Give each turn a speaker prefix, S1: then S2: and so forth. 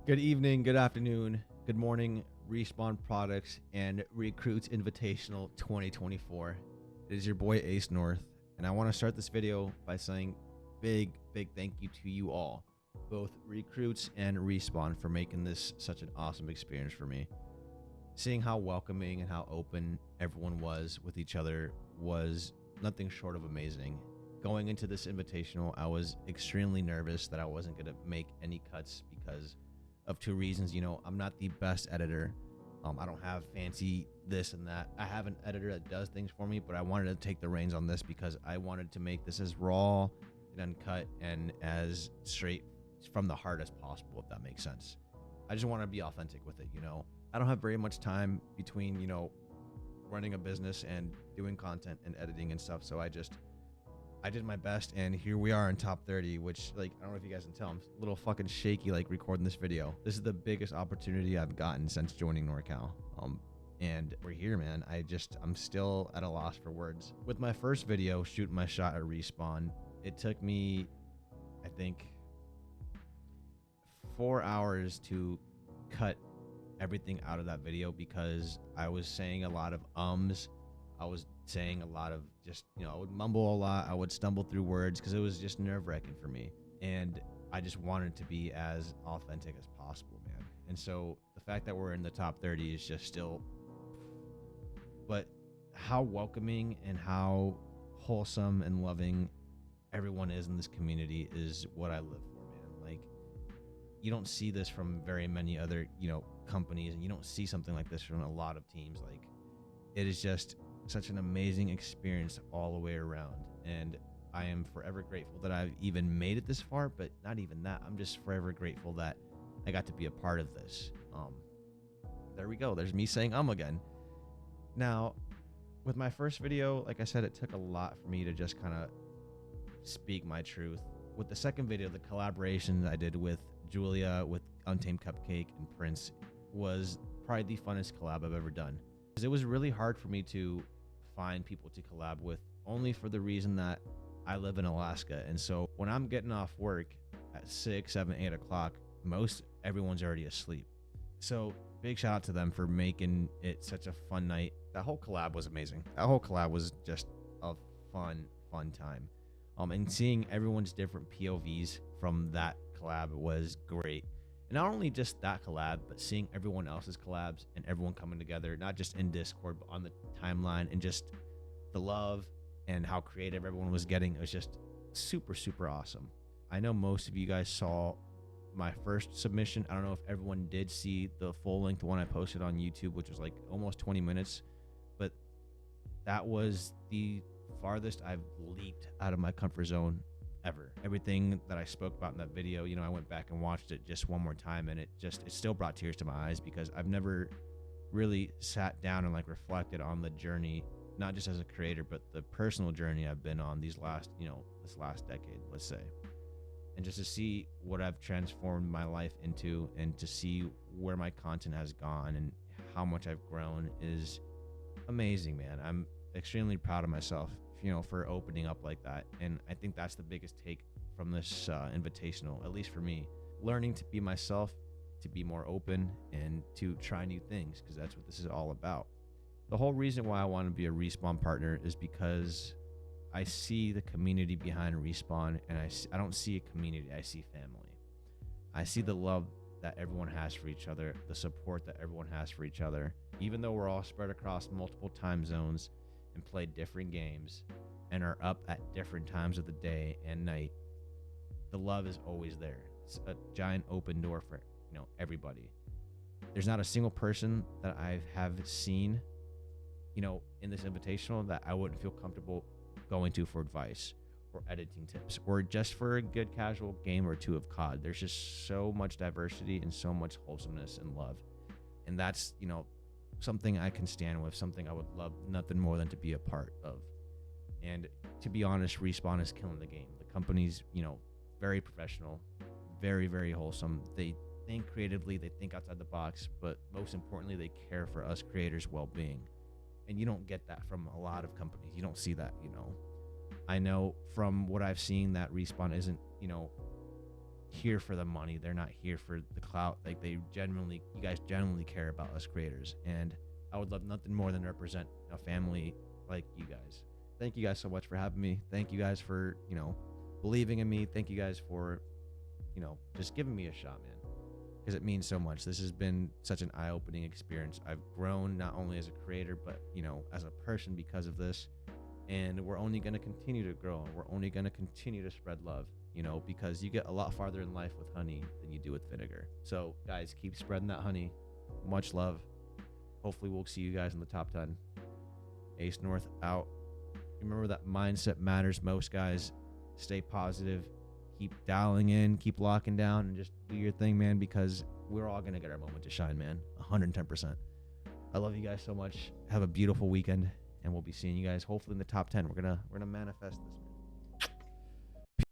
S1: Good evening, good afternoon, good morning, Respawn Products and Recruits Invitational 2024. It is your boy Ace North, and I want to start this video by saying big thank you to you all, both Recruits and Respawn, for making this such an awesome experience for me. Seeing how welcoming and how open everyone was with each other was nothing short of amazing. Going into this invitational, I was extremely nervous that I wasn't going to make any cuts because of two reasons. I'm not the best editor. I don't have fancy this and that. I have an editor that does things for me, but I wanted to take the reins on this because I wanted to make this as raw and uncut and as straight from the heart as possible, if that makes sense. I just want to be authentic with it. I don't have very much time between, running a business and doing content and editing and stuff. So I did my best, and here we are in top 30, which, I don't know if you guys can tell, I'm a little fucking shaky, recording this video. This is the biggest opportunity I've gotten since joining NorCal. And we're here, man. I'm still at a loss for words. With my first video, shooting my shot at Respawn, it took me, I think, 4 hours to cut everything out of that video because I was saying a lot of ums. I was saying a lot of I would mumble a lot. I would stumble through words because it was just nerve-wracking for me. And I just wanted to be as authentic as possible, man. And so the fact that we're in the top 30 is just still, but how welcoming and how wholesome and loving everyone is in this community is what I live for, man. You don't see this from very many other, companies, and you don't see something like this from a lot of teams. It is just such an amazing experience all the way around, and I am forever grateful that I've even made it this far. But not even that, I'm just forever grateful that I got to be a part of this. There we go, there's me saying again. Now, with my first video, like I said, it took a lot for me to just kind of speak my truth. With the second video, the collaboration I did with Julia, with Untamed Cupcake, and Prince was probably the funnest collab I've ever done. It was really hard for me to find people to collab with, only for the reason that I live in Alaska. And so when I'm getting off work at 6, 7, 8 o'clock, everyone's already asleep. So big shout out to them for making it such a fun night. That whole collab was amazing. That whole collab was just a fun time. And seeing everyone's different POVs from that collab was great. And not only just that collab, but seeing everyone else's collabs and everyone coming together, not just in Discord, but on the timeline, and just the love and how creative everyone was getting. It was just super awesome. I know most of you guys saw my first submission. I don't know if everyone did see the full length one I posted on YouTube, which was almost 20 minutes, but that was the farthest I've leaped out of my comfort zone ever. Everything that I spoke about in that video, I went back and watched it just one more time, and it still brought tears to my eyes because I've never really sat down and reflected on the journey, not just as a creator, but the personal journey I've been on this last decade, let's say. And just to see what I've transformed my life into, and to see where my content has gone and how much I've grown is amazing, man. I'm extremely proud of myself, for opening up like that. And I think that's the biggest take from this invitational, at least for me, learning to be myself, to be more open, and to try new things, because that's what this is all about. The whole reason why I want to be a Respawn partner is because I see the community behind Respawn, and I don't see a community, I see family. I see the love that everyone has for each other, the support that everyone has for each other. Even though we're all spread across multiple time zones and play different games and are up at different times of the day and night, the love is always there. It's a giant open door for everybody. There's not a single person that I have seen in this invitational that I wouldn't feel comfortable going to for advice or editing tips or just for a good casual game or two of COD. There's just so much diversity and so much wholesomeness and love, and that's something I can stand with, something I would love nothing more than to be a part of. And to be honest, Respawn is killing the game. The company's, very professional, very wholesome. They think creatively, they think outside the box, but most importantly, they care for us creators' well-being. And you don't get that from a lot of companies. You don't see that, I know from what I've seen that Respawn isn't, here for the money. They're not here for the clout. Like, you guys genuinely care about us creators. And I would love nothing more than to represent a family like you guys. Thank you guys so much for having me. Thank you guys for, believing in me. Thank you guys for, just giving me a shot, man. Because it means so much. This has been such an eye-opening experience. I've grown not only as a creator, but, as a person because of this. And we're only going to continue to grow, and we're only going to continue to spread love, because you get a lot farther in life with honey than you do with vinegar. So, guys, keep spreading that honey. Much love. Hopefully, we'll see you guys in the top 10. Ace North out. Remember that mindset matters most, guys. Stay positive. Keep dialing in. Keep locking down, and just do your thing, man, because we're all going to get our moment to shine, man. 110%. I love you guys so much. Have a beautiful weekend. And we'll be seeing you guys hopefully in the top 10. We're gonna manifest this, man.